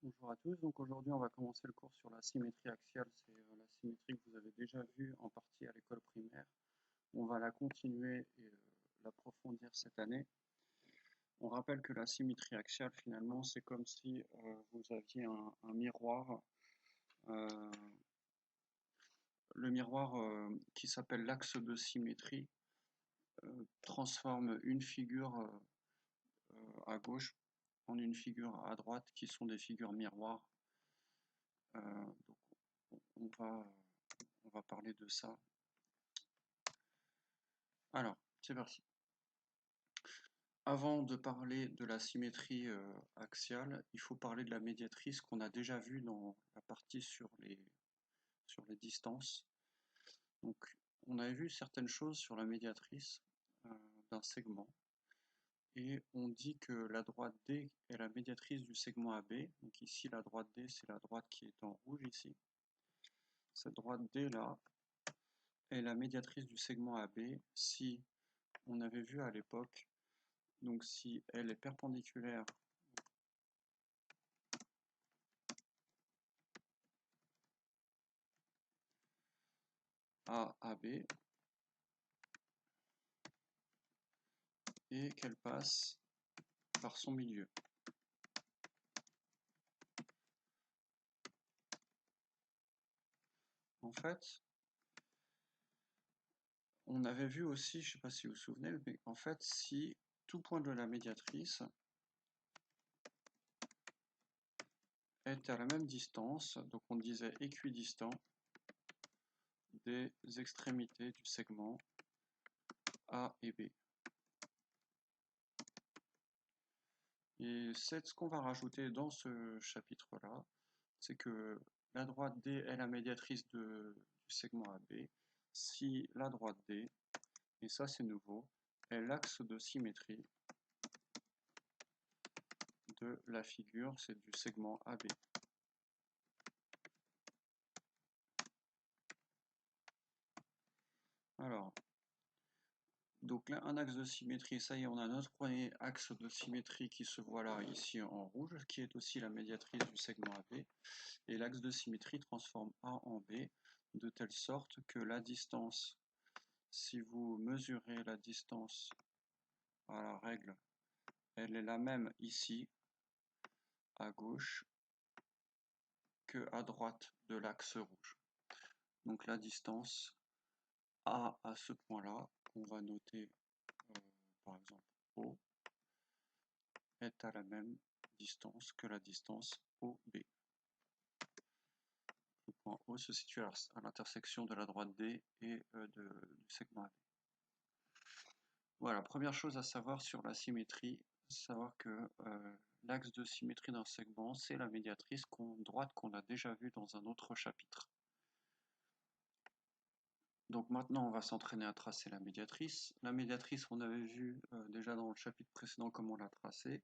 Bonjour à tous, donc aujourd'hui on va commencer le cours sur la symétrie axiale, c'est la symétrie que vous avez déjà vue en partie à l'école primaire. On va la continuer et l'approfondir cette année. On rappelle que la symétrie axiale finalement c'est comme si vous aviez un miroir, euh, le miroir qui s'appelle l'axe de symétrie transforme une figure à gauche en une figure à droite qui sont des figures miroirs. Donc on va parler de ça. Alors, c'est parti. Avant de parler de la symétrie axiale, il faut parler de la médiatrice qu'on a déjà vue dans la partie sur les distances. Donc, on avait vu certaines choses sur la médiatrice d'un segment. Et on dit que la droite D est la médiatrice du segment AB. Donc ici, la droite D, c'est la droite qui est en rouge ici. Cette droite D là est la médiatrice du segment AB si on avait vu à l'époque, donc si elle est perpendiculaire à AB et qu'elle passe par son milieu. En fait, on avait vu aussi, je ne sais pas si vous vous souvenez, mais en fait, si tout point de la médiatrice est à la même distance, donc on disait équidistant des extrémités du segment A et B. Et c'est ce qu'on va rajouter dans ce chapitre-là, c'est que la droite D est la médiatrice du segment AB si la droite D, et ça c'est nouveau, est l'axe de symétrie de la figure, c'est du segment AB. Alors, donc là, un axe de symétrie, ça y est, on a notre premier axe de symétrie qui se voit là, ici en rouge, qui est aussi la médiatrice du segment AB. Et l'axe de symétrie transforme A en B, de telle sorte que la distance, si vous mesurez la distance à la règle, elle est la même ici, à gauche, que à droite de l'axe rouge. Donc la distance A à ce point-là, qu'on va noter par exemple O, est à la même distance que la distance OB. Le point O se situe à l'intersection de la droite D et du segment AB. Voilà, première chose à savoir sur la symétrie, savoir que l'axe de symétrie d'un segment, c'est la médiatrice droite qu'on a déjà vue dans un autre chapitre. Donc maintenant, on va s'entraîner à tracer la médiatrice. La médiatrice, on avait vu déjà dans le chapitre précédent comment la tracer.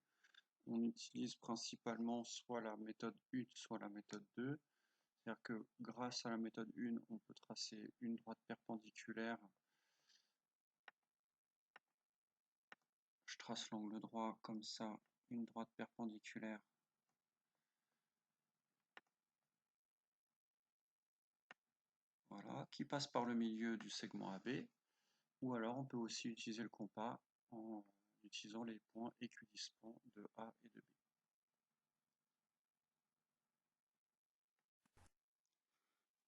On utilise principalement soit la méthode 1, soit la méthode 2. C'est-à-dire que grâce à la méthode 1, on peut tracer une droite perpendiculaire. Je trace l'angle droit comme ça, une droite perpendiculaire. Voilà, qui passe par le milieu du segment AB. Ou alors on peut aussi utiliser le compas en utilisant les points équidistants de A et de B.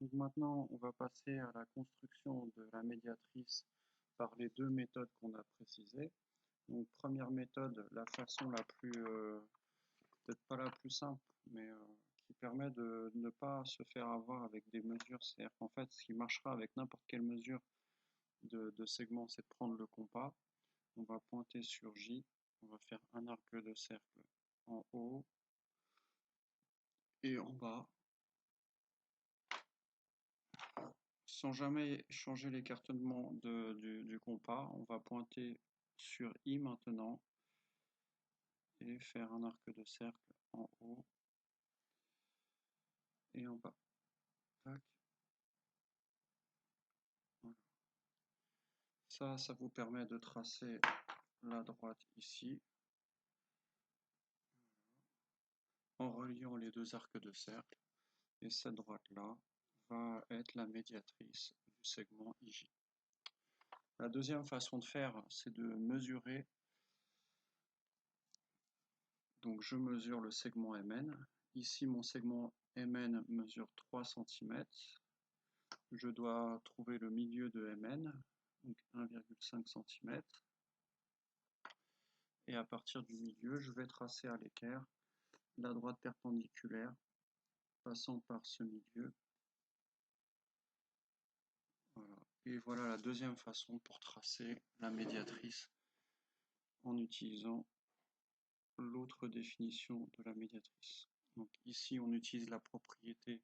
Donc maintenant, on va passer à la construction de la médiatrice par les deux méthodes qu'on a précisées. Donc première méthode, la façon la plus, peut-être pas la plus simple, mais qui permet de ne pas se faire avoir avec des mesures. C'est-à-dire qu'en fait, ce qui marchera avec n'importe quelle mesure de segment, c'est de prendre le compas. On va pointer sur J, on va faire un arc de cercle en haut et en bas, sans jamais changer l'écartement du compas. On va pointer sur I maintenant et faire un arc de cercle en haut et en bas. Tac. Voilà. Ça vous permet de tracer la droite ici. En en reliant les deux arcs de cercle. Et cette droite-là va être la médiatrice du segment IJ. La deuxième façon de faire, c'est de mesurer. Donc je mesure le segment MN. Ici, mon segment MN mesure 3 cm. Je dois trouver le milieu de MN, donc 1,5 cm. Et à partir du milieu, je vais tracer à l'équerre la droite perpendiculaire passant par ce milieu. Voilà. Et voilà la deuxième façon pour tracer la médiatrice en utilisant l'autre définition de la médiatrice. Donc ici, on utilise la propriété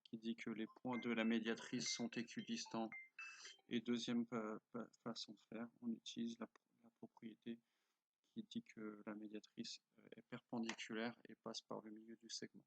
qui dit que les points de la médiatrice sont équidistants. Et deuxième façon de faire, on utilise la propriété qui dit que la médiatrice est perpendiculaire et passe par le milieu du segment.